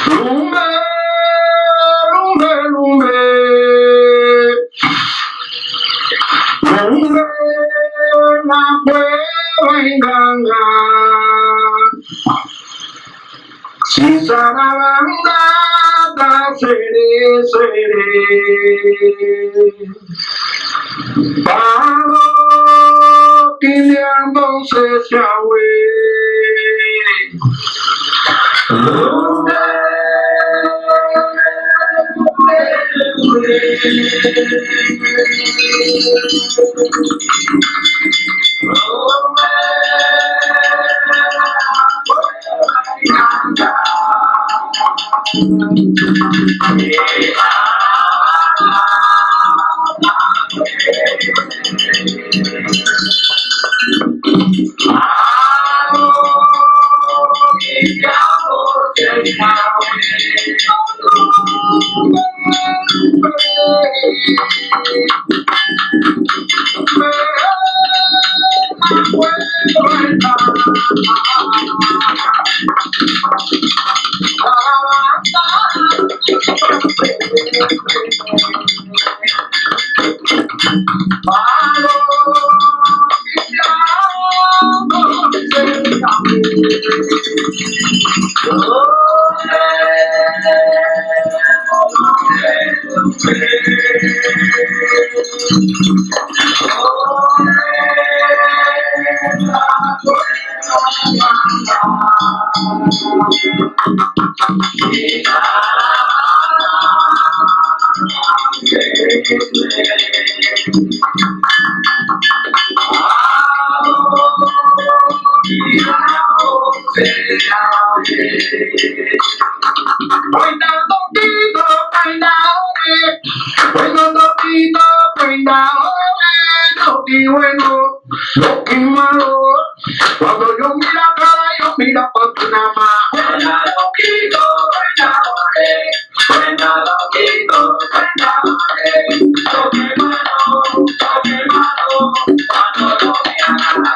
Lumbe, lumbe, lumbe. Lumbe, la cueva enganga. Si sarabanda, da sere, sere. Palo Mayombe se awe. Cuando yo mira cara, yo mira por tu nama. Cuenta loquito, toque malo, cuando lo mira cara,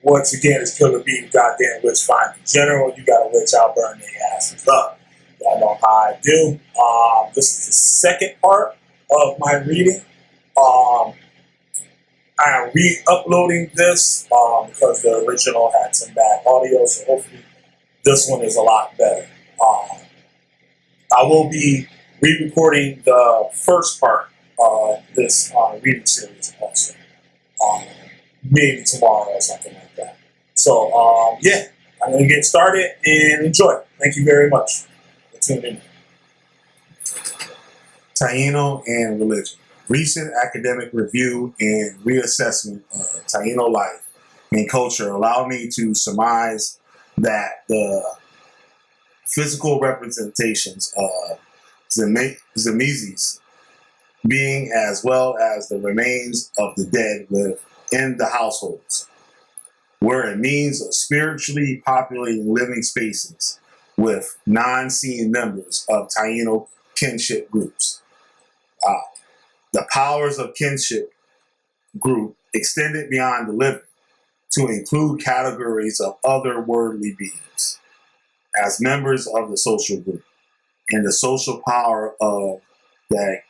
Once again, it's Killah beating goddamn Witchfinder. In general, you got a witch, I'll burn their asses up. Y'all know how I do. This is the second part of my reading. I'm re-uploading this because the original had some bad audio, so hopefully this one is a lot better. I will be re-recording the first part of this reading series also. Maybe tomorrow or something like that. So, yeah, I'm going to get started and enjoy. Thank you very much for tuning in. Taino and religion. Recent academic review and reassessment of Taino life and culture allow me to surmise that the physical representations of Zamizis being as well as the remains of the dead within the households were a means of spiritually populating living spaces with non-seeing members of Taino kinship groups. The powers of kinship group extended beyond the living to include categories of other worldly beings as members of the social group, and the social power of the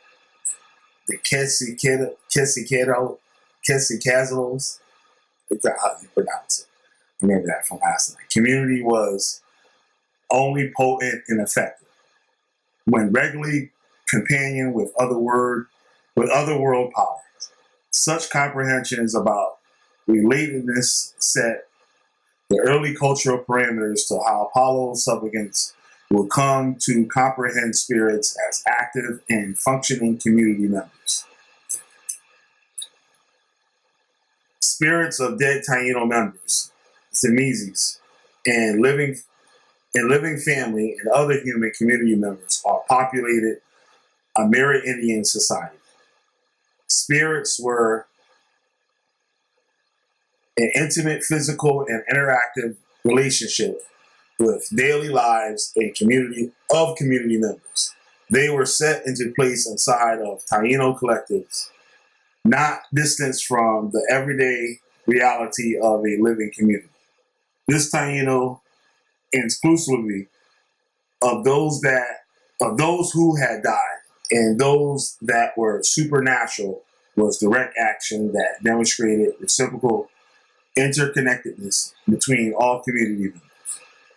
Kesikazos, is that how you pronounce it? Remember that from last night. Community was only potent and effective when regularly companioned with other world powers. Such comprehensions about relatedness set the early cultural parameters to how Palo subjects will come to comprehend spirits as active and functioning community members. Spirits of dead Taino members, Zamizis, and living family and other human community members are populated Amerindian society. Spirits were an intimate, physical, and interactive relationship with daily lives and community members. They were set into place inside of Taino collectives, not distanced from the everyday reality of a living community. This Taino exclusively of those who had died and those that were supernatural was direct action that demonstrated reciprocal interconnectedness between all community members.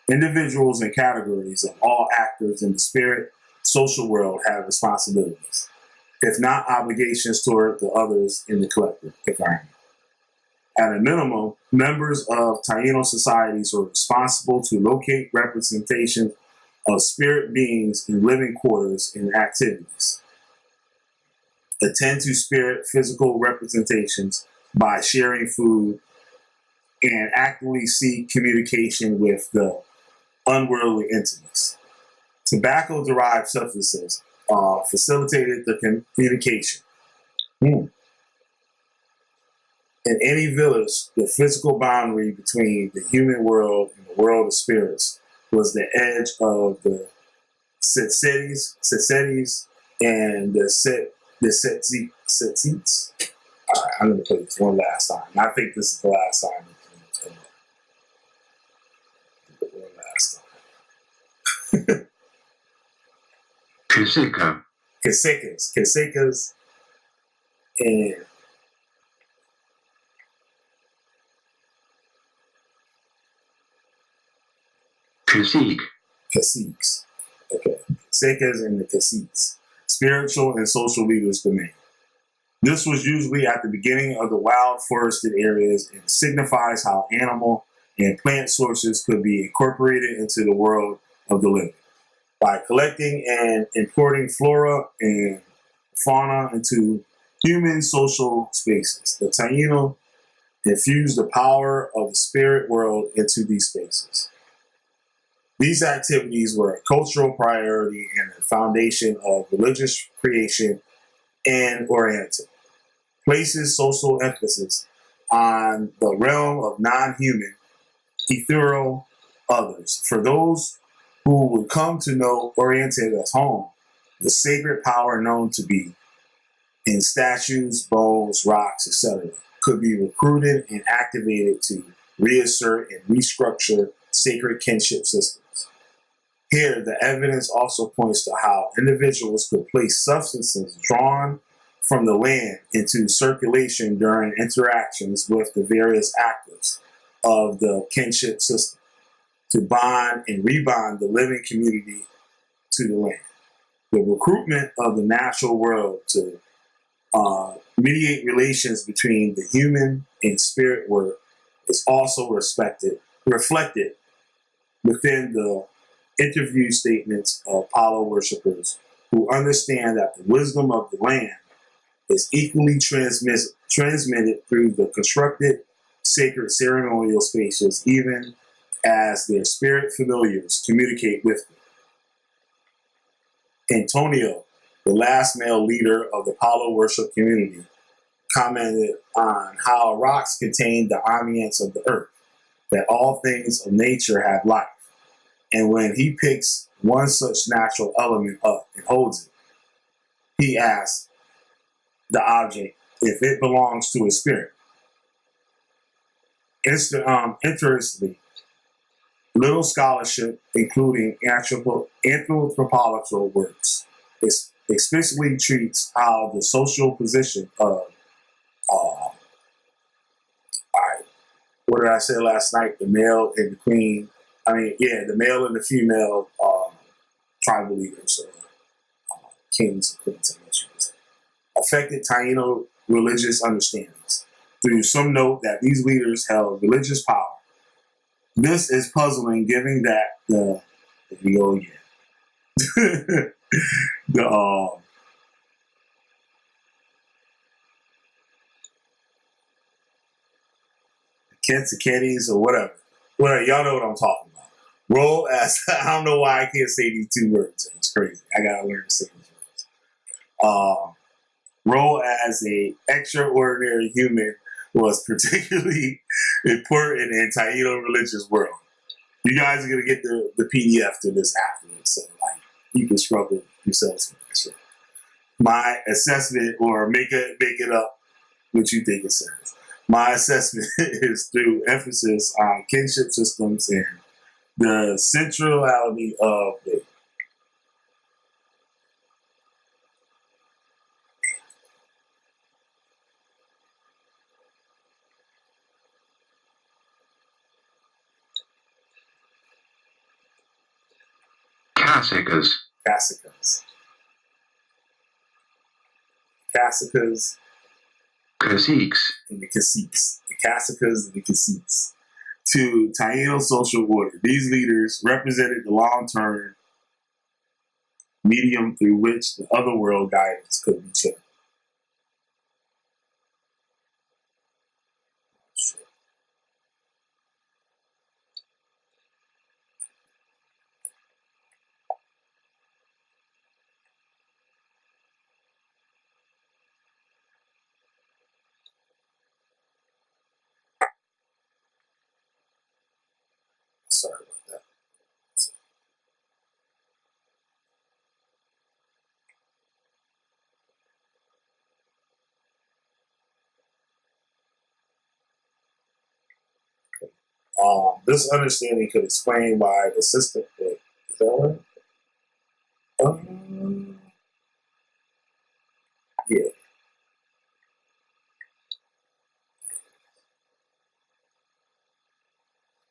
Individuals and categories of all actors in the spirit social world have responsibilities, if not obligations toward the others in the collective environment. At a minimum, members of Taino societies are responsible to locate representations of spirit beings in living quarters and activities, attend to spirit physical representations by sharing food, and actively seek communication with the unworldly entities. Tobacco-derived substances facilitated the communication. In any village, the physical boundary between the human world and the world of spirits was the edge of the Setsetes and the Setsetes. All right, I'm going to play this one last time. I think this is the last time. Kasika. Kasekas, and Caciques. Okay. Kasekas and the Caciques. Spiritual and social leaders' domain. This was usually at the beginning of the wild forested areas and signifies how animal and plant sources could be incorporated into the world of the living. By collecting and importing flora and fauna into human social spaces, the Taino infused the power of the spirit world into these spaces. These activities were a cultural priority and a foundation of religious creation and oriented. Places social emphasis on the realm of non-human, ethereal others. For those who would come to know oriented as home, the sacred power known to be in statues, bones, rocks, etc., could be recruited and activated to reassert and restructure sacred kinship systems. Here, the evidence also points to how individuals could place substances drawn from the land into circulation during interactions with the various actors of the kinship system to bond and rebond the living community to the land. The recruitment of the natural world to mediate relations between the human and spirit world is also reflected within the interview statements of Palo worshippers who understand that the wisdom of the land is equally transmitted through the constructed sacred ceremonial spaces, even as their spirit familiars communicate with them. Antonio, the last male leader of the Palo worship community, commented on how rocks contain the ambience of the earth, that all things of nature have life. And when he picks one such natural element up and holds it, he asks the object if it belongs to a spirit. Interestingly, little scholarship, including anthropological works, explicitly treats how the social position of, what did I say last night? The male and the queen. The male and the female tribal leaders, kings and queens, affected Taino religious understandings through some note that these leaders held religious power. This is puzzling, given that the Kentuckies or whatever. Y'all know what I'm talking about. Role as, I don't know why I can't say these two words. It's crazy. I gotta learn to say these words. Role as a extraordinary human was particularly important in Taino religious world. You guys are gonna get the PDF to this afterwards, so like you can struggle yourselves with this shit. My assessment, or make it up what you think it says. My assessment is through emphasis on kinship systems and the centrality of it. Cassicas. Caciques. And the caciques. The cassicas and the caciques. To Taino social order. These leaders represented the long-term medium through which the otherworld guidance could be checked. Sorry about that. This understanding could explain why the system. Is that right? Yeah.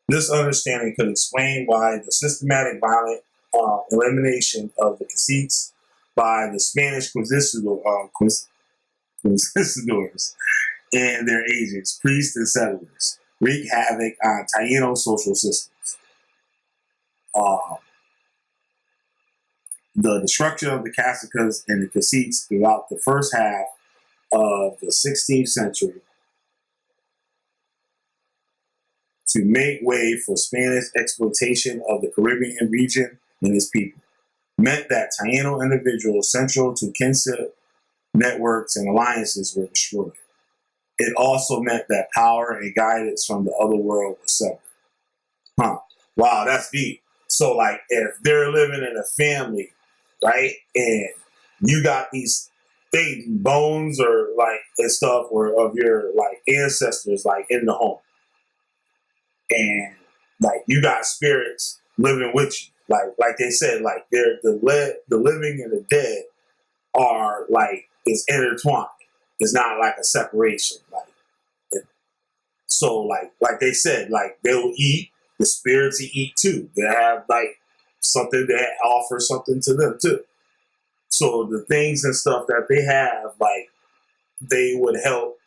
This understanding could explain why the systematic violent elimination of the caciques by the Spanish conquistadors and their agents, priests and settlers, wreak havoc on Taino social systems. The destruction of the cassicas and the caciques throughout the first half of the 16th century to make way for Spanish exploitation of the Caribbean region and its people meant that Taino individuals central to kinship networks and alliances were destroyed. It also meant that power and guidance from the other world were severed. Wow, that's deep. So, like, if they're living in a family, right, and you got these bones or like and stuff, or of your like ancestors, like in the home, and like you got spirits living with you, like they said, like they're the living and the dead are like is intertwined. It's not like a separation. Like they said, like they'll eat, the spirits eat too. They have like something that offers something to them too. So the things and stuff that they have, like they would help,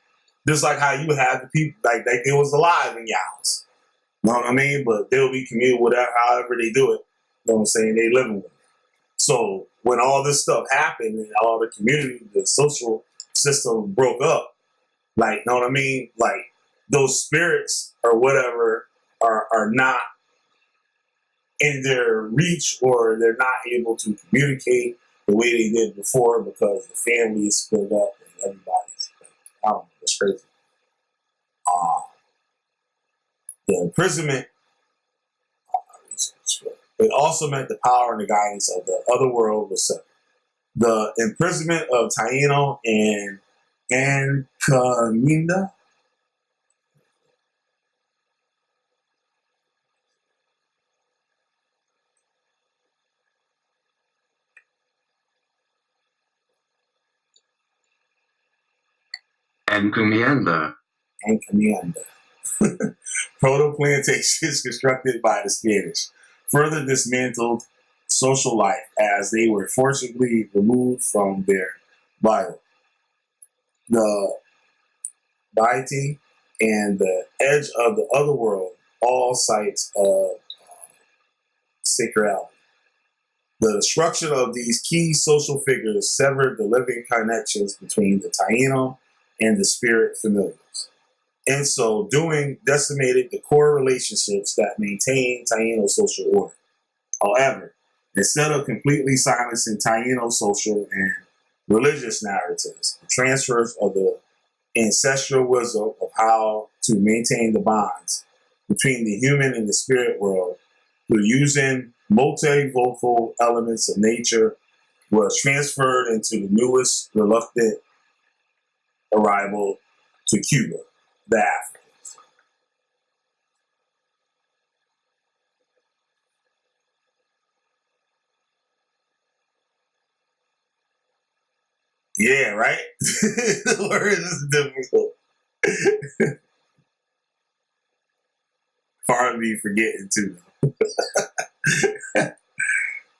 just like how you have the people, like it was alive in your house. You know what I mean? But they'll be communing whatever, however they do it. You know what I'm saying? They living with it. So when all this stuff happened and all the community, the social system broke up, like, you know what I mean? Like those spirits or whatever are not in their reach, or they're not able to communicate the way they did before because the family is split up and everybody's like, I don't know, it's crazy. The imprisonment, it also meant the power and the guidance of the other world was separate. The imprisonment of Taino and Congolese, and Cumienda. proto-plantations constructed by the Spanish further dismantled social life as they were forcibly removed from their Bible. The deity and the edge of the other world, all sites of sacrality. The destruction of these key social figures severed the living connections between the Taino and the spirit familiars. In so doing, decimated the core relationships that maintain Taino social order. However, instead of completely silencing Taino social and religious narratives, the transfers of the ancestral wisdom of how to maintain the bonds between the human and the spirit world through using multivocal elements of nature was transferred into the newest reluctant arrival to Cuba, the Africans. Yeah, right? The word is difficult. Part of me forgetting too.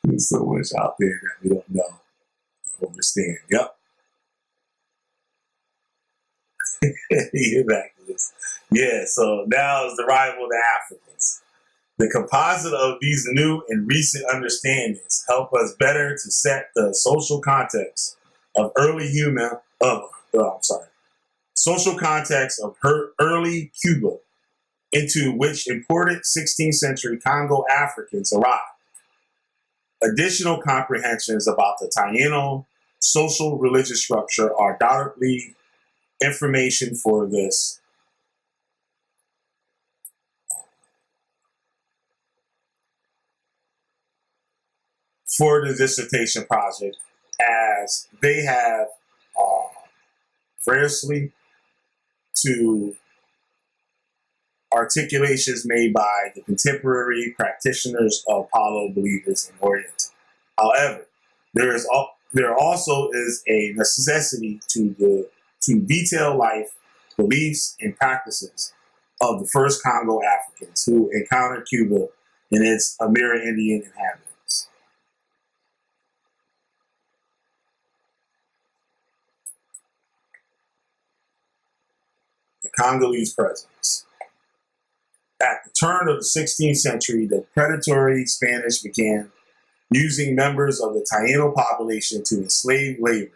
There's so much out there that we don't know, understand. Yep. Yeah, back to this. Yeah, so now is the arrival of the Africans. The composite of these new and recent understandings help us better to set the social context of social context of early Cuba, into which important 16th century Congo Africans arrived. Additional comprehensions about the Taino social religious structure are doubtedly information for this for the dissertation project, as they have variously to articulations made by the contemporary practitioners of Palo believers in Orient. However, there also is a necessity to detail life, beliefs, and practices of the first Congo Africans who encountered Cuba and its Amerindian inhabitants. The Congolese presence. At the turn of the 16th century, the predatory Spanish began using members of the Taino population to enslaved labor,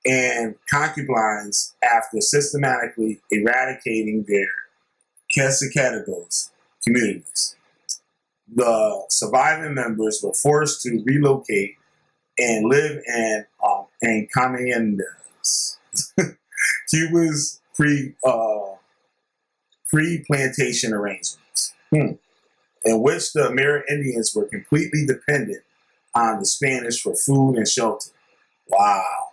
and concubines after systematically eradicating their Kesikategos communities. The surviving members were forced to relocate and live in Camayendas, Cuba's pre-plantation arrangements, in which the Amerindians were completely dependent on the Spanish for food and shelter. Wow.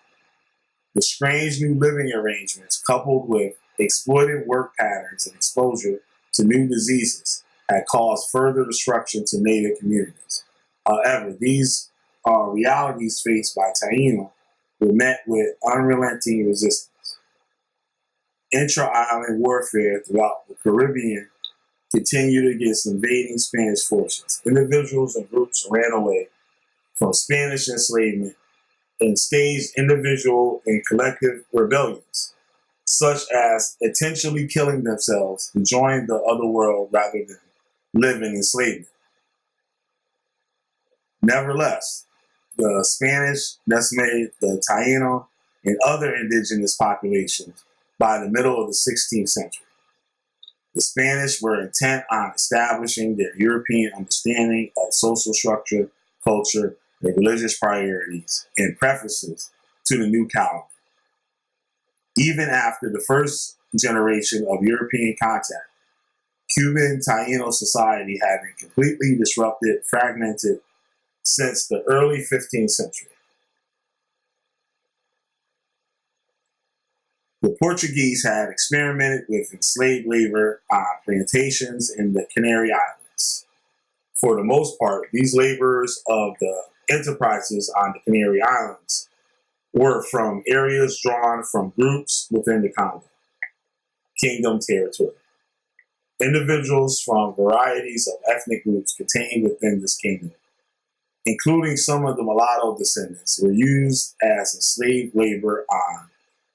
The strange new living arrangements, coupled with exploited work patterns and exposure to new diseases, had caused further destruction to native communities. However, these realities faced by Taino were met with unrelenting resistance. Intra-island warfare throughout the Caribbean continued against invading Spanish forces. Individuals and groups ran away from Spanish enslavement and staged individual and collective rebellions, such as intentionally killing themselves to join the other world rather than live in enslavement. Nevertheless, the Spanish decimated the Taino and other indigenous populations by the middle of the 16th century. The Spanish were intent on establishing their European understanding of social structure, culture, and religious priorities and prefaces to the new calendar. Even after the first generation of European contact, Cuban Taino society had been completely disrupted, fragmented since the early 15th century. The Portuguese had experimented with enslaved labor on plantations in the Canary Islands. For the most part, these laborers of the enterprises on the Canary Islands were from areas drawn from groups within the Congo Kingdom territory. Individuals from varieties of ethnic groups contained within this kingdom, including some of the mulatto descendants, were used as enslaved labor on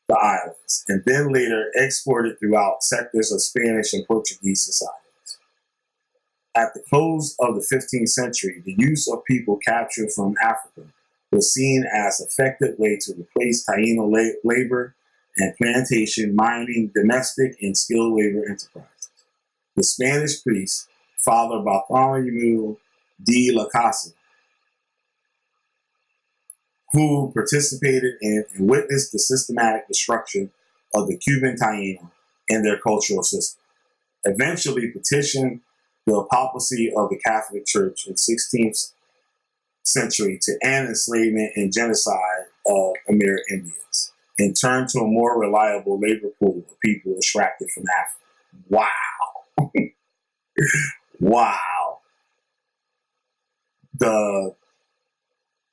the islands, and then later exported throughout sectors of Spanish and Portuguese societies. At the close of the 15th century, the use of people captured from Africa was seen as an effective way to replace Taino labor and plantation, mining, domestic, and skilled labor enterprises. The Spanish priest, Father Bartholomew de la Casa, who participated in and witnessed the systematic destruction of the Cuban Taino and their cultural system, eventually petitioned the papacy of the Catholic Church in the 16th century to end enslavement and genocide of Amerindians and turn to a more reliable labor pool of people extracted from Africa. Wow. Wow. The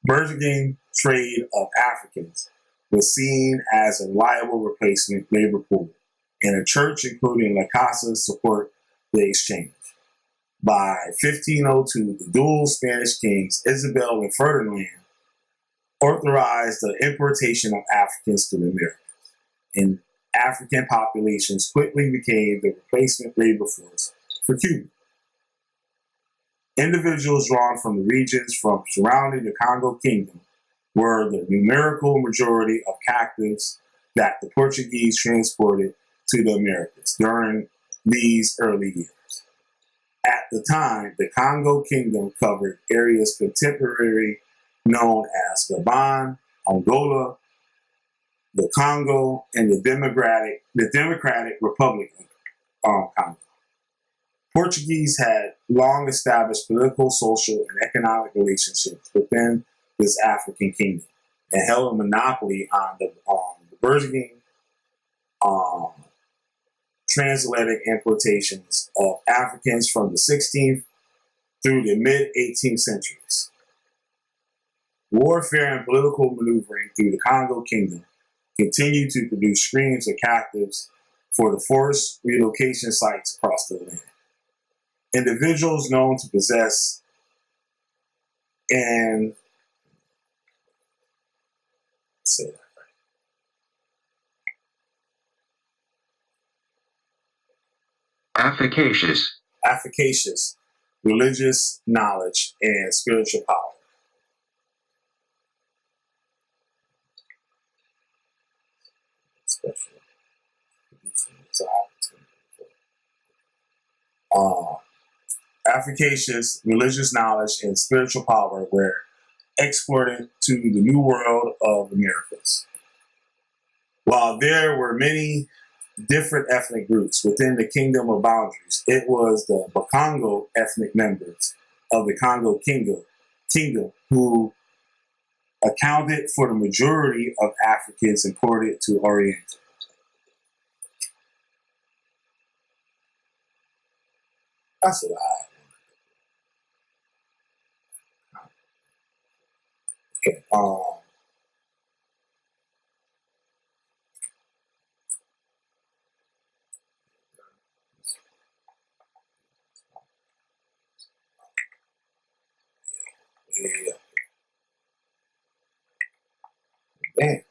burgeoning trade of Africans was seen as a reliable replacement labor pool, and a church, including La Casa, support the exchange. By 1502, the dual Spanish kings, Isabel and Ferdinand, authorized the importation of Africans to the Americas, and African populations quickly became the replacement labor force for Cuba. Individuals drawn from the regions from surrounding the Congo Kingdom were the numerical majority of captives that the Portuguese transported to the Americas during these early years. At the time, the Congo Kingdom covered areas contemporarily known as Gabon, Angola, the Congo, and the Democratic Republic of Congo. Portuguese had long established political, social, and economic relationships within this African kingdom and held a monopoly on the burgeoning transatlantic importations of Africans from the 16th through the mid-18th centuries. Warfare and political maneuvering through the Congo Kingdom continued to produce streams of captives for the forced relocation sites across the land. Individuals known to possess and efficacious religious knowledge and spiritual power. Efficacious religious knowledge and spiritual power were exported to the New World of Americas. While there were many different ethnic groups within the Kingdom of Boundaries, it was the Bakongo ethnic members of the Congo Kingdom who accounted for the majority of Africans imported to Orient. That's what I have. Yeah. Damn.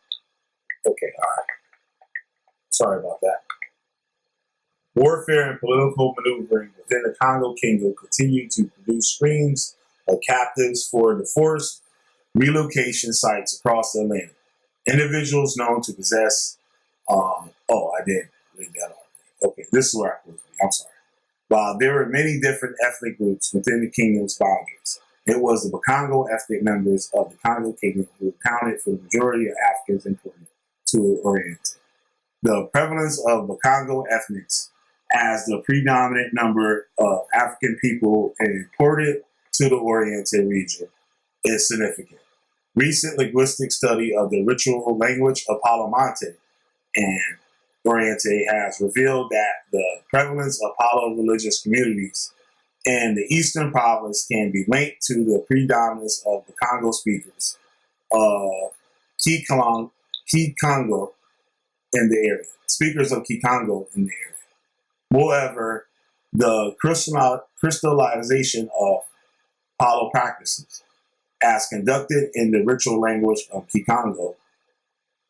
Okay, all right. Sorry about that. Warfare and political maneuvering within the Congo Kingdom continue to produce streams of captives for the forced relocation sites across the Atlantic. Individuals known to possess, I didn't read that already. Okay, this is where I was. I'm sorry. While there were many different ethnic groups within the kingdom's boundaries, it was the Bakongo ethnic members of the Congo Kingdom who accounted for the majority of Africans imported to Orient. The prevalence of Bakongo ethnics as the predominant number of African people imported to the Oriental region is significant. Recent linguistic study of the ritual language of Palo Mayombe and Oriente has revealed that the prevalence of Palo religious communities in the eastern province can be linked to the predominance of the Congo speakers of Kikongo in the area. Speakers of Kikongo in the area. Moreover, the crystallization of Palo practices, as conducted in the ritual language of Kikongo,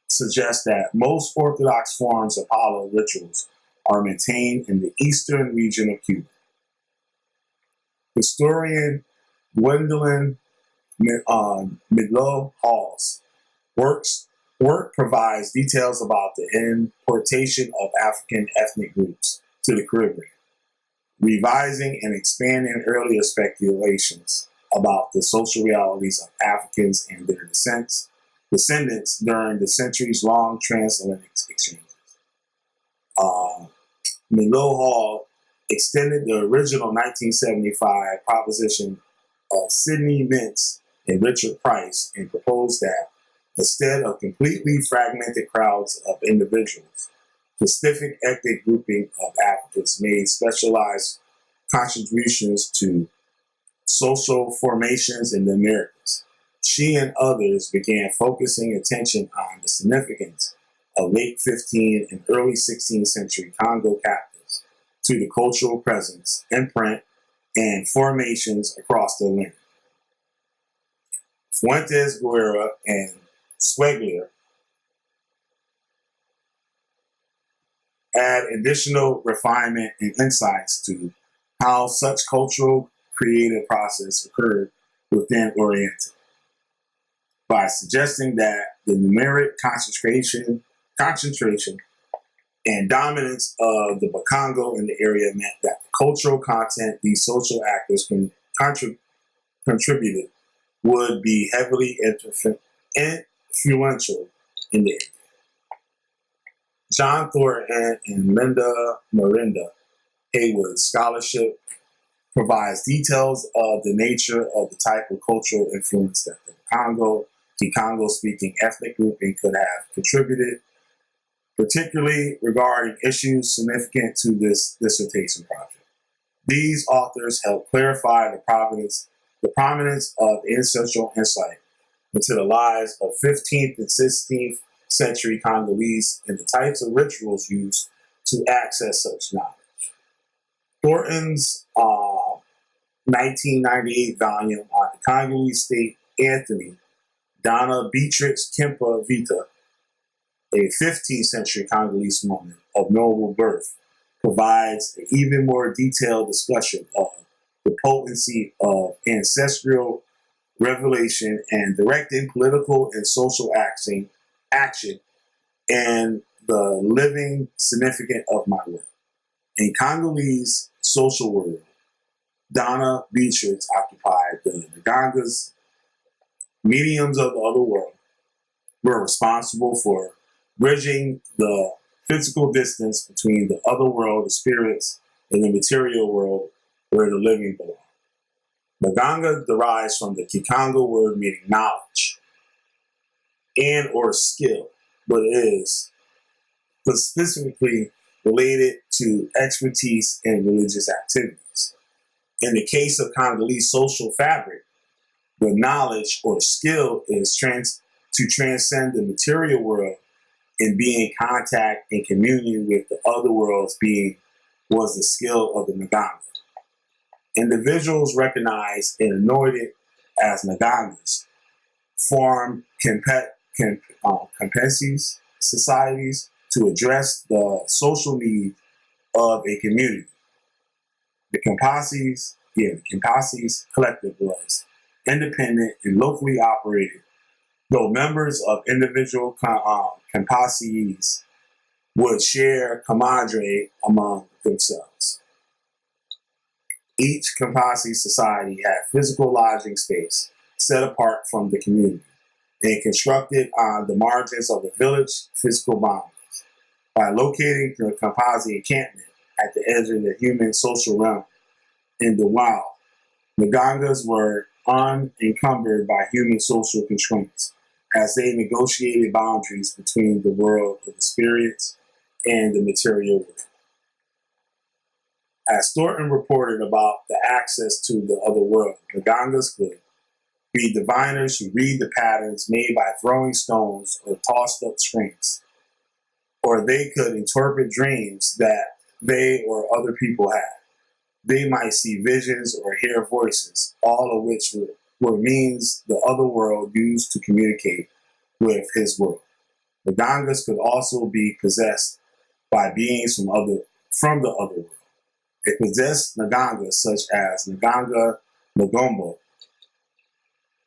suggests that most Orthodox forms of Palo rituals are maintained in the eastern region of Cuba. Historian Gwendolyn Midlo Hall's work provides details about the importation of African ethnic groups to the Caribbean, revising and expanding earlier speculations about the social realities of Africans and their descendants during the centuries-long transatlantic exchanges. Milo Hall extended the original 1975 proposition of Sidney Mintz and Richard Price and proposed that instead of completely fragmented crowds of individuals, specific ethnic grouping of Africans made specialized contributions to social formations in the Americas. She and others began focusing attention on the significance of late 15th and early 16th century Congo captives to the cultural presence, imprint, and formations across the Atlantic. Fuentes Guerra and Swegler add additional refinement and insights to how such cultural creative process occurred within Oriental by suggesting that the numeric concentration and dominance of the Bakongo in the area meant that the cultural content these social actors contributed would be heavily influential in the area. John Thornton and Linda Miranda Haywood's scholarship provides details of the nature of the type of cultural influence that the Kikongo-speaking ethnic grouping could have contributed, particularly regarding issues significant to this dissertation project. These authors help clarify the prominence of ancestral insight into the lives of 15th and 16th century Congolese and the types of rituals used to access such knowledge. Thornton's 1998 volume on the Congolese state Anthony Donna Beatrix Kempa Vita, a 15th century Congolese woman of noble birth, provides an even more detailed discussion of the potency of ancestral revelation and directing political and social action and the living significance of my work. In Congolese social world, Donna Beatrix occupied the Ngangas, mediums of the other world, were responsible for bridging the physical distance between the other world, the spirits, and the material world where the living belong. Nganga derives from the Kikongo word meaning knowledge and or skill, but is specifically related to expertise in religious activities. In the case of Congolese social fabric, The knowledge or skill is to transcend the material world and be in contact and communion with the other worlds being was the skill of the Nganga. Individuals recognized and anointed as Ngangas formed competencies societies to address the social needs of a community. The Kempasis collective was independent and locally operated, though members of individual Kempasis would share camaraderie among themselves. Each Kempasi society had physical lodging space set apart from the community and constructed on the margins of the village physical boundaries. By locating the Kempasi encampment at the edge of the human social realm in the wild, the Ngangas were unencumbered by human social constraints as they negotiated boundaries between the world of the spirits and the material world. As Thornton reported about the access to the other world, the Ngangas could be diviners who read the patterns made by throwing stones or tossed up strings, or they could interpret dreams that they or other people had. They might see visions or hear voices, all of which were means the other world used to communicate with his world. The Ngangas could also be possessed by beings from the other world. A possessed Nganga, such as Nganga Ngomba,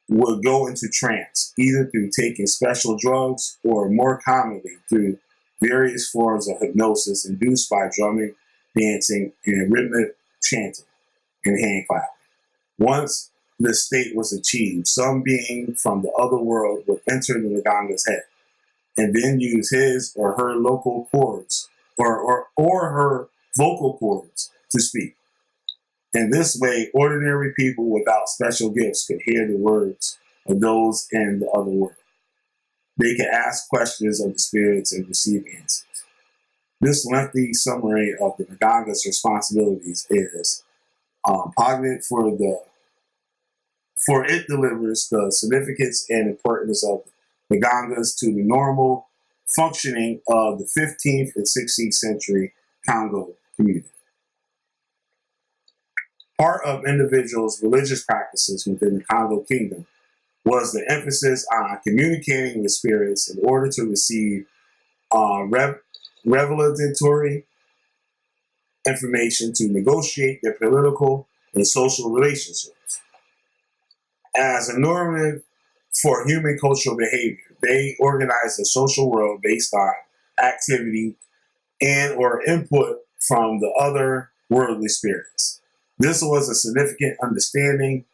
would go into trance, either through taking special drugs or more commonly through various forms of hypnosis induced by drumming, dancing, and rhythmic chanting and hand clapping. Once this state was achieved, some being from the other world would enter the Nganga's head and then use his or her local cords or her vocal cords to speak. In this way, ordinary people without special gifts could hear the words of those in the other world. They could ask questions of the spirits and receive answers. This lengthy summary of the Nganga's responsibilities is poignant for it delivers the significance and importance of the Ngangas to the normal functioning of the 15th and 16th century Congo community. Part of individuals' religious practices within the Congo Kingdom was the emphasis on communicating with spirits in order to receive revelatory information to negotiate their political and social relationships. As a normative for human cultural behavior, they organized the social world based on activity and or input from the other worldly spirits. This was a significant understanding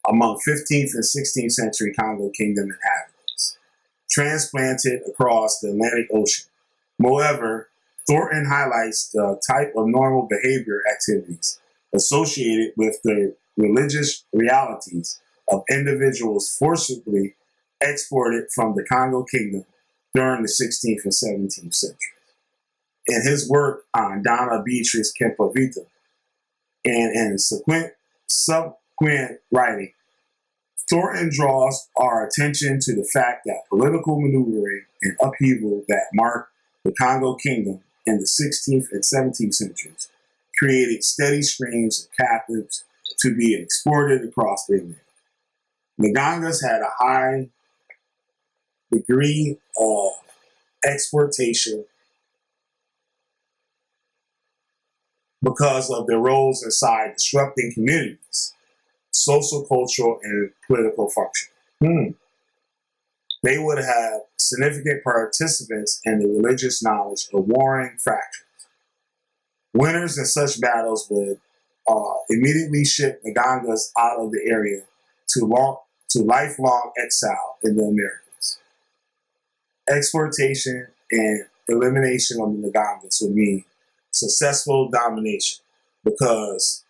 among 15th and 16th century Congo Kingdom inhabitants, transplanted across the Atlantic Ocean. Moreover, Thornton highlights the type of normal behavior activities associated with the religious realities of individuals forcibly exported from the Congo Kingdom during the 16th and 17th centuries. In his work on Donna Beatrice Kempavita and in subsequent writing, Thornton draws our attention to the fact that political maneuvering and upheaval that marked the Congo Kingdom in the 16th and 17th centuries created steady streams of captives to be exported across the Atlantic. The Ngangas had a high degree of exportation because of their roles inside disrupting communities, social, cultural, and political function. They would have significant participants in the religious knowledge of warring factions. Winners in such battles would immediately ship the Ngangas out of the area to lifelong exile in the Americas. Exportation and elimination of the Ngangas would mean successful domination because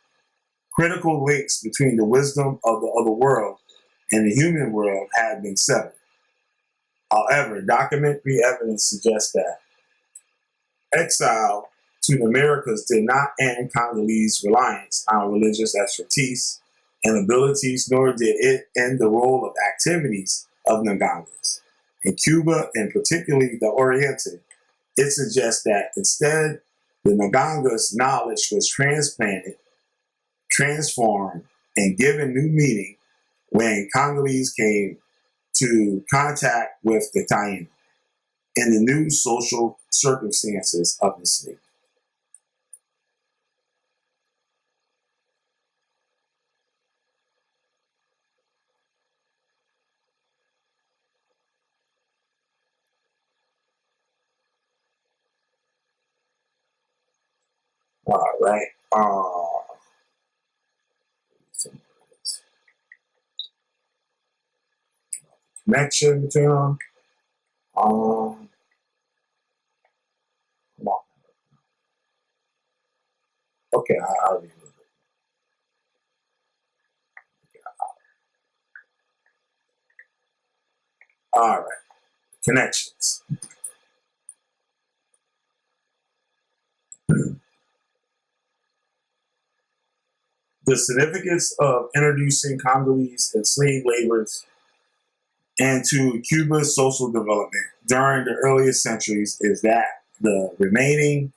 critical links between the wisdom of the other world and the human world had been severed. However, documentary evidence suggests that exile to the Americas did not end Congolese reliance on religious expertise and abilities, nor did it end the role of activities of Ngangas. In Cuba, and particularly the Oriente, it suggests that instead the Nganga's knowledge was transplanted, transformed, and given new meaning when Congolese came to contact with the Taino in the new social circumstances of the state. All right. Connection between them. Come on. Okay, I'll read it. All right. Connections. The significance of introducing Congolese and slave laborers into Cuba's social development during the earliest centuries is that the remaining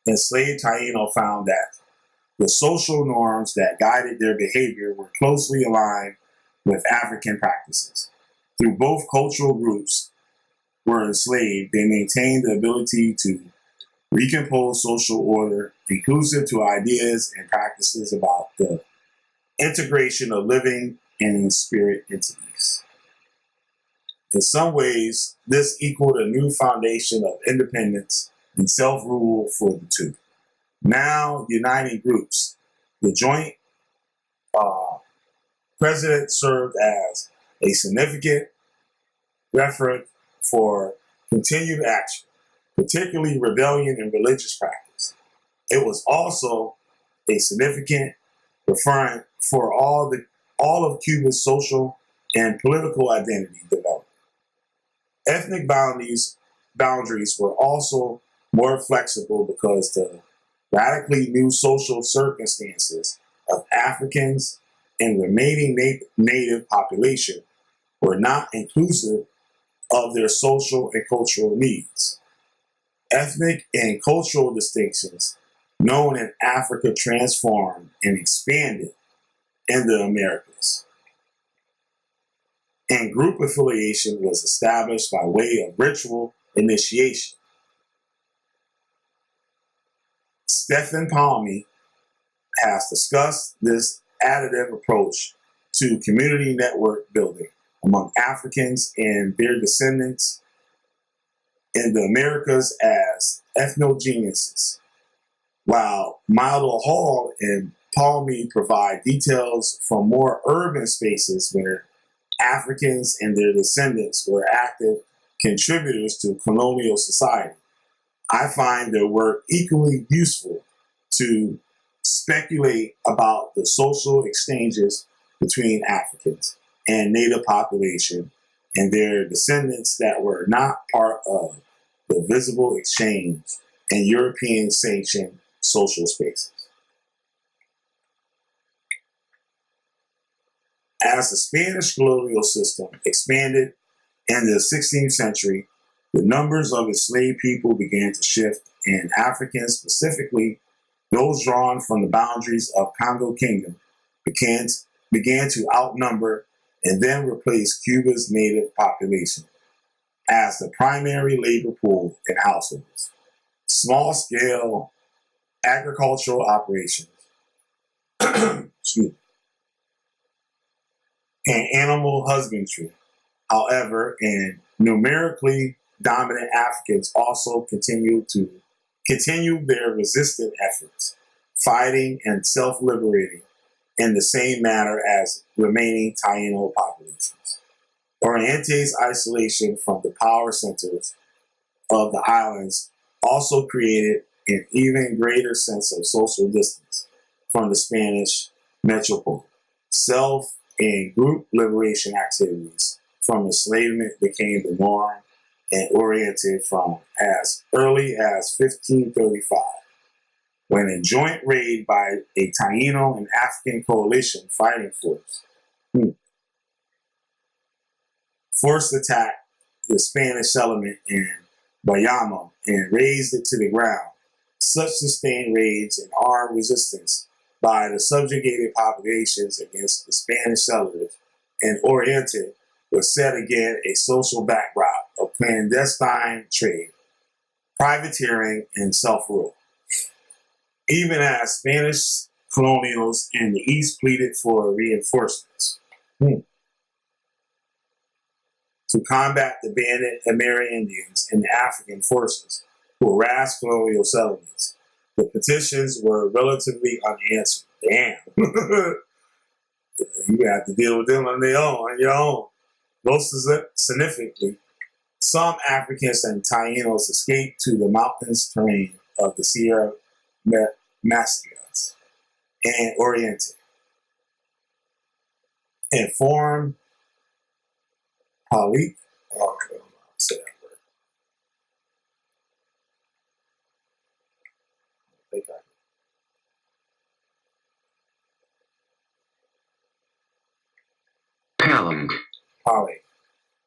enslaved Taino found that the social norms that guided their behavior were closely aligned with African practices. Through both cultural groups were enslaved, they maintained the ability to recompose social order, inclusive to ideas and practices about the integration of living and spirit entities. In some ways, this equaled a new foundation of independence and self-rule for the two. Now uniting groups, the joint president served as a significant referent for continued action, particularly rebellion and religious practice. It was also a significant referent for all of Cuba's social and political identity development. Ethnic boundaries were also more flexible because the radically new social circumstances of Africans and remaining native population were not inclusive of their social and cultural needs. Ethnic and cultural distinctions known in Africa transformed and expanded in the Americas. And group affiliation was established by way of ritual initiation. Stephen Palmy has discussed this additive approach to community network building among Africans and their descendants in the Americas as ethnogenesis, while Milo Hall and Palmy provide details from more urban spaces where Africans and their descendants were active contributors to colonial society. I find their work equally useful to speculate about the social exchanges between Africans and Native population and their descendants that were not part of the visible exchange in European sanctioned social spaces. As the Spanish colonial system expanded in the 16th century, the numbers of enslaved people began to shift, and Africans, specifically those drawn from the boundaries of Congo Kingdom, began to outnumber and then replace Cuba's native population as the primary labor pool in households. Small-scale agricultural operations and animal husbandry, however, and numerically dominant Africans also continued their resistant efforts, fighting and self-liberating in the same manner as remaining Taino populations. Oriente's isolation from the power centers of the islands also created an even greater sense of social distance from the Spanish metropole. Self and group liberation activities from enslavement became the norm and oriented from as early as 1535. when a joint raid by a Taino and African coalition fighting force forced attacked the Spanish settlement in Bayamo and razed it to the ground. Such sustained raids and armed resistance by the subjugated populations against the Spanish settlers and Oriente was set again a social backdrop of clandestine trade, privateering, and self-rule. Even as Spanish colonials in the East pleaded for reinforcements to combat the bandit Amerindians and the African forces who harassed colonial settlements. The petitions were relatively unanswered. Damn. You have to deal with them on your own. Most significantly, some Africans and Tainos escaped to the mountainous terrain of the Sierra Maestras and Oriente and formed Pali. Oh, I don't know how to say that word. I think Pali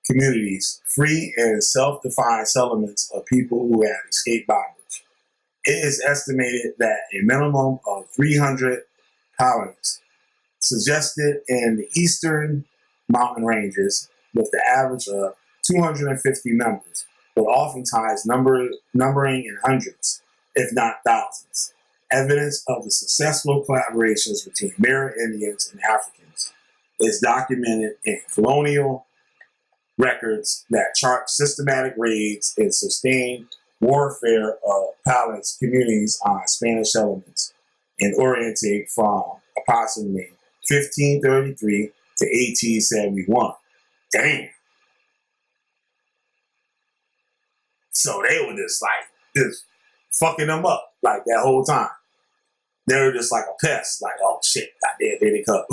communities, free and self-defined settlements of people who had escaped bondage. It is estimated that a minimum of 300 Palins suggested in the eastern mountain ranges with the average of 250 members, but oftentimes numbering in hundreds, if not thousands. Evidence of the successful collaborations between Amerindians and Africans is documented in colonial records that chart systematic raids and sustained warfare of Palins communities on Spanish settlements in Oriente from approximately 1533 to 1871. Damn. So they were just fucking them up like that whole time. They were just like a pest, like, oh shit, goddamn, here they come.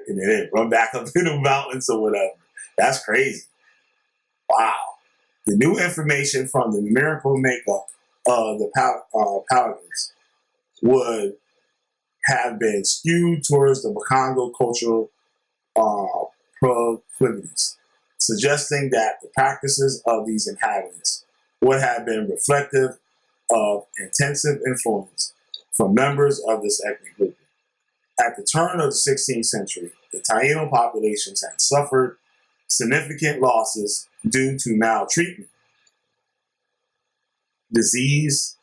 And then they run back up in the mountains or whatever. That's crazy. Wow. The new information from the numerical makeup of the Paladins would have been skewed towards the Bakongo cultural proclivities, suggesting that the practices of these inhabitants would have been reflective of intensive influence from members of this ethnic group. At the turn of the 16th century, the Taino populations had suffered significant losses due to maltreatment, disease,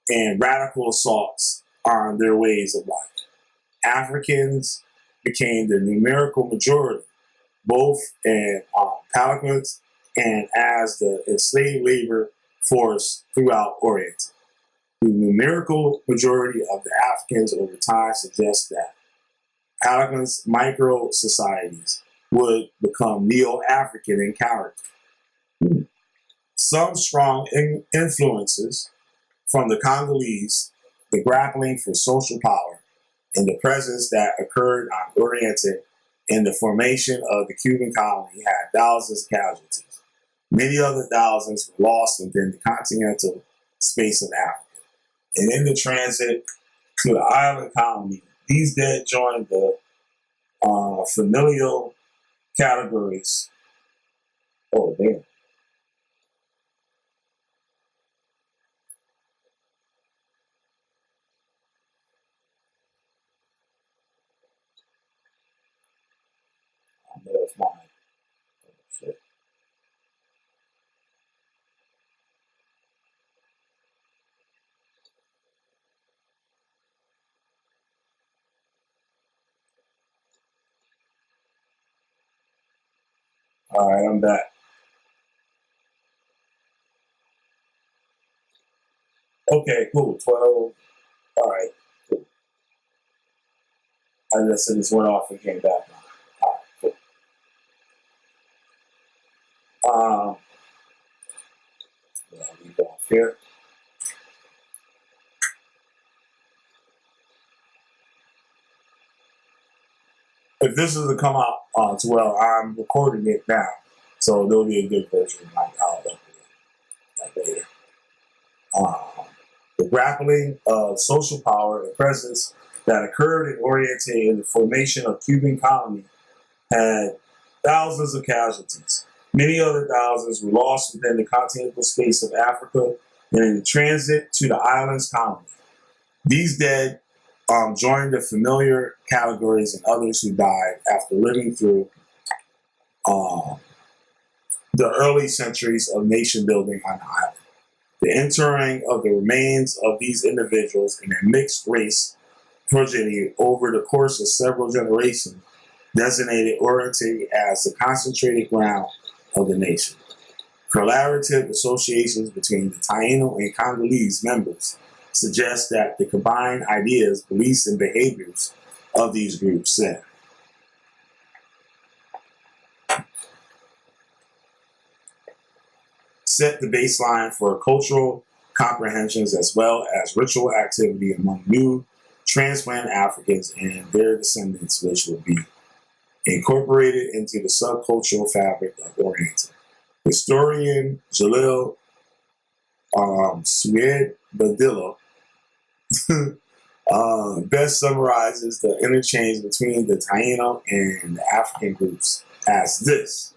and radical assaults on their ways of life. Africans became the numerical majority, both in Paladins and as the enslaved labor force throughout Orient. The numerical majority of the Africans over time suggests that Paladins micro-societies would become Neo-African in character. Some strong influences from the Congolese, the grappling for social power, and the presence that occurred on Oriente in the formation of the Cuban colony had thousands of casualties. Many other thousands were lost within the continental space of Africa. And in the transit to the island colony, these dead joined the familial categories. Oh, damn. I know it's mine. Oh, shit. All right, I'm back. Okay, cool. 12. All right, cool. I just said this went off and came back. All right, cool. I'll leave off here. If this is to come out as well, I'm recording it now, so there'll be a good version. I'll upload it like later. grappling of social power and presence that occurred and oriented in the formation of Cuban colony had thousands of casualties. Many other thousands were lost within the continental space of Africa and in the transit to the island's colony. These dead joined the familiar categories and others who died after living through the early centuries of nation building on the island. The interring of the remains of these individuals and their mixed race progeny over the course of several generations designated oriented as the concentrated ground of the nation. Collaborative associations between the Taino and Congolese members suggest that the combined ideas, beliefs, and behaviors of these groups set the baseline for cultural comprehensions as well as ritual activity among new transplant Africans and their descendants, which will be incorporated into the subcultural fabric of Oriental. Historian Jalil Sued-Badillo best summarizes the interchange between the Taino and the African groups as this.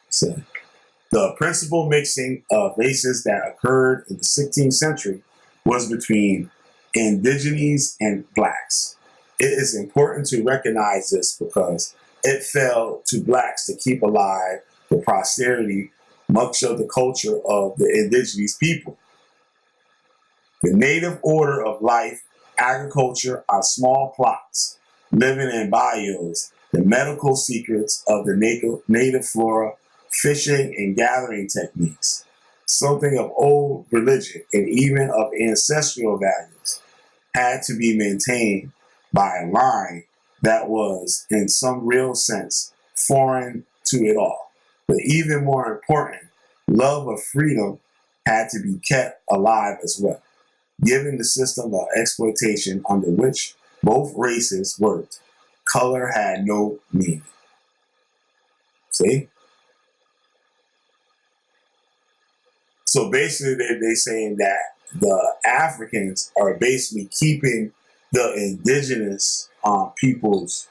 So, the principal mixing of races that occurred in the 16th century was between indigenes and blacks. It is important to recognize this because it fell to blacks to keep alive for posterity much of the culture of the indigenous people. The native order of life, agriculture on small plots, living in bayous, the medical secrets of the native flora, fishing and gathering techniques, something of old religion and even of ancestral values, had to be maintained by a line that was, in some real sense, foreign to it all. But even more important, love of freedom had to be kept alive as well, given the system of exploitation under which both races worked. Color had no meaning. See? So basically, they're saying that the Africans are basically keeping the indigenous people's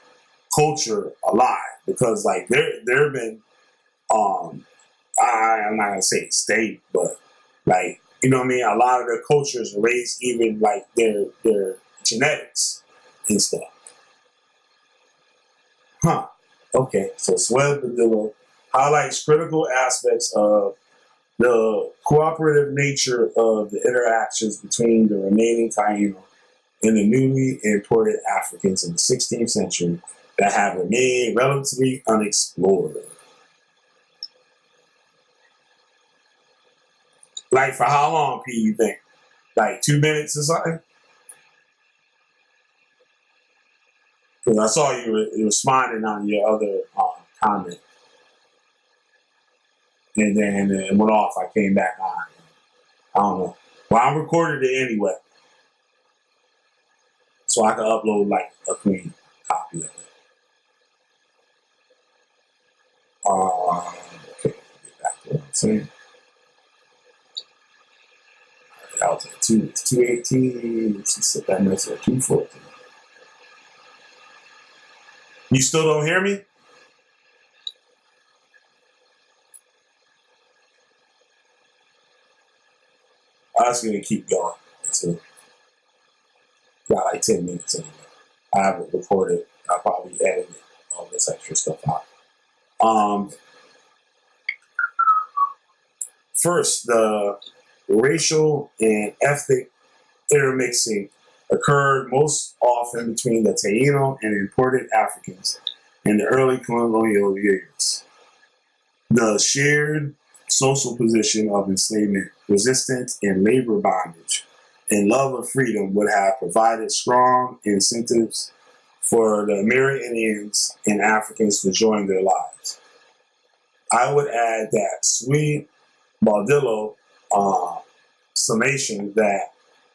culture alive because, like, there have been, I'm not gonna say state, but like, you know what I mean. A lot of their cultures erase even like their genetics and stuff. Huh. Okay. So Sued Badillo highlights critical aspects of the cooperative nature of the interactions between the remaining Taino and the newly imported Africans in the 16th century that have remained relatively unexplored. Like, for how long, P, you think? Like 2 minutes or something? Because I saw you were responding on your other comment. And then it went off. I came back on. I don't know. Well, I recorded it anyway. So I can upload like a clean copy of it. Okay, get back to what I'm saying. That was at 2:18. She said that mess at 2:14. You still don't hear me? I was going to keep going until got like 10 minutes anyway. I haven't recorded. I probably edited all this extra stuff out. First, the racial and ethnic intermixing occurred most often between the Taino and imported Africans in the early colonial years. The shared social position of enslavement, resistance, and labor bondage, and love of freedom would have provided strong incentives for the Amerindians and Africans to join their lives. I would add that Sued-Badillo summation that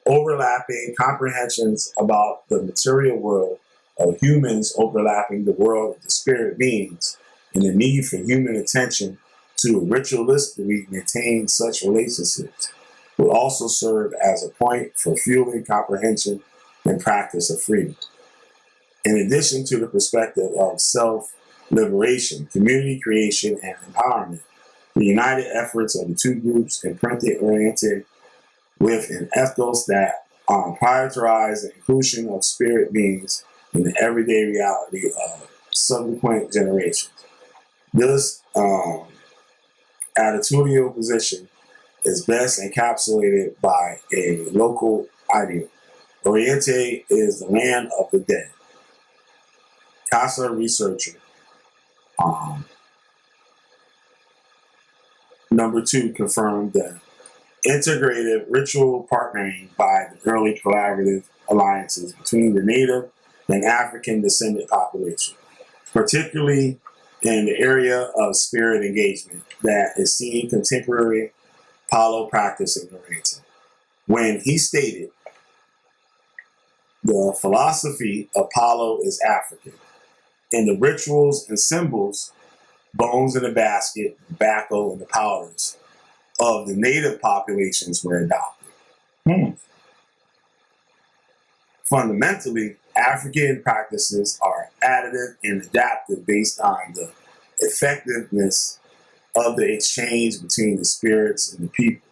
overlapping comprehensions about the material world of humans overlapping the world of the spirit beings and the need for human attention to ritualistically maintain such relationships will also serve as a point for fueling comprehension and practice of freedom. In addition to the perspective of self-liberation, community creation, and empowerment, the united efforts of the two groups oriented with an ethos that prioritize the inclusion of spirit beings in the everyday reality of subsequent generations. This attitudinal position is best encapsulated by a local ideal. Oriente is the land of the dead. CASA researcher. Number 2 confirmed the integrative ritual partnering by the early collaborative alliances between the native and African descendant population, particularly in the area of spirit engagement that is seen contemporary Palo practice in Oriente. When he stated, the philosophy of Palo is African, and the rituals and symbols, bones in the basket, tobacco, and the powders of the native populations were adopted. Fundamentally, African practices are additive and adaptive based on the effectiveness of the exchange between the spirits and the people.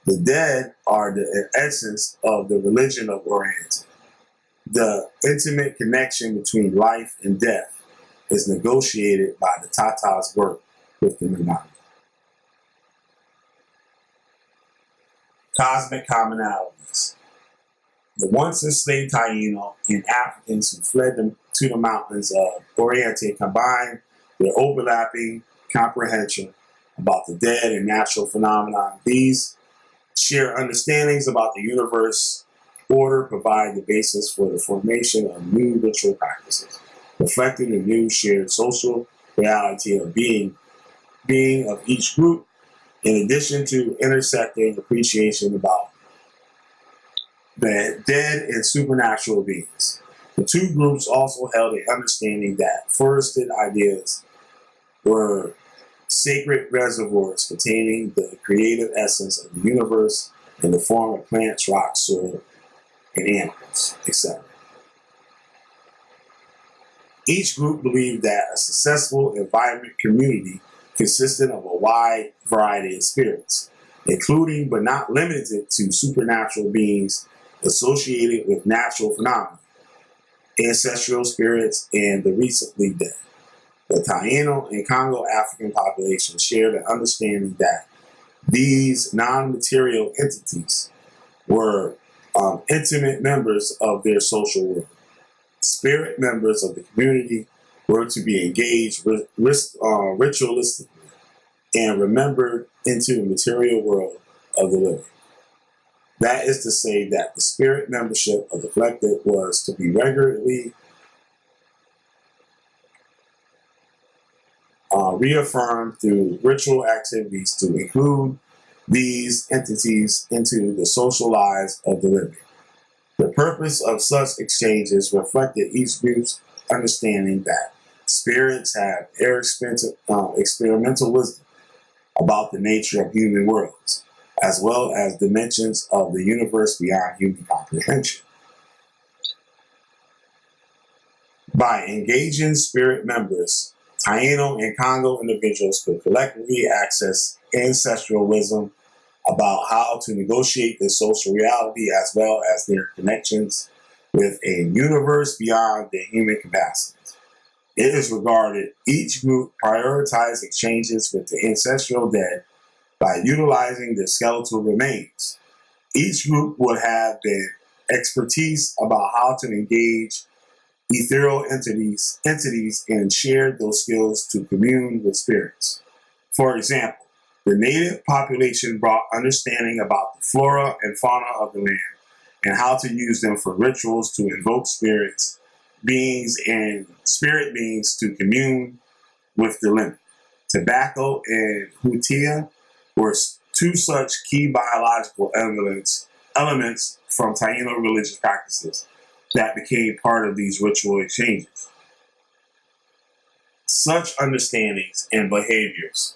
The dead are the essence of the religion of Oriente. The intimate connection between life and death is negotiated by the Tata's work with the Nagana. Cosmic commonalities. The once enslaved Taino and Africans who fled to the mountains of Oriente combined their overlapping comprehension about the dead and natural phenomena. These share understandings about the universe order provide the basis for the formation of new ritual practices, reflecting the new shared social reality of being of each group, in addition to intersecting appreciation about the dead and supernatural beings. The two groups also held an understanding that forested ideas were sacred reservoirs containing the creative essence of the universe in the form of plants, rocks, soil, and animals, etc. Each group believed that a successful environment community consisted of a wide variety of spirits, including but not limited to supernatural beings associated with natural phenomena, ancestral spirits, and the recently dead. The Taino and Congo African populations shared an understanding that these non-material entities were intimate members of their social world. Spirit members of the community were to be engaged ritualistically and remembered into the material world of the living. That is to say that the spirit membership of the collective was to be regularly reaffirmed through ritual activities to include these entities into the social lives of the living. The purpose of such exchanges reflected each group's understanding that spirits have experimental wisdom about the nature of human worlds, as well as dimensions of the universe beyond human comprehension. By engaging spirit members, Taino and Congo individuals could collectively access ancestral wisdom about how to negotiate their social reality as well as their connections with a universe beyond their human capacities. It is regarded each group prioritized exchanges with the ancestral dead by utilizing their skeletal remains. Each group would have the expertise about how to engage ethereal entities and share those skills to commune with spirits. For example, the native population brought understanding about the flora and fauna of the land and how to use them for rituals to invoke spirits, beings, and spirit beings to commune with the living. Tobacco and hutia were two such key biological elements from Taino religious practices that became part of these ritual exchanges. Such understandings and behaviors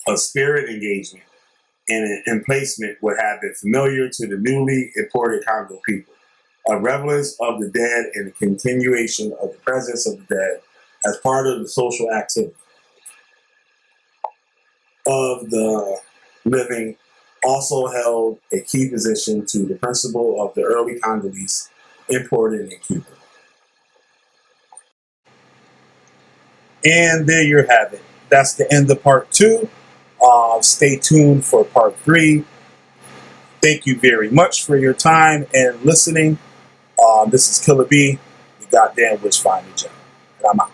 of spirit engagement and emplacement would have been familiar to the newly imported Congo people. A reverence of the dead and the continuation of the presence of the dead as part of the social activity of the living also held a key position to the principle of the early Congolese imported in Cuba. And there you have it. That's the end of part 2. Stay tuned for part 3. Thank you very much for your time and listening. This is Killah B, the goddamn Witchfinder, and I'm out.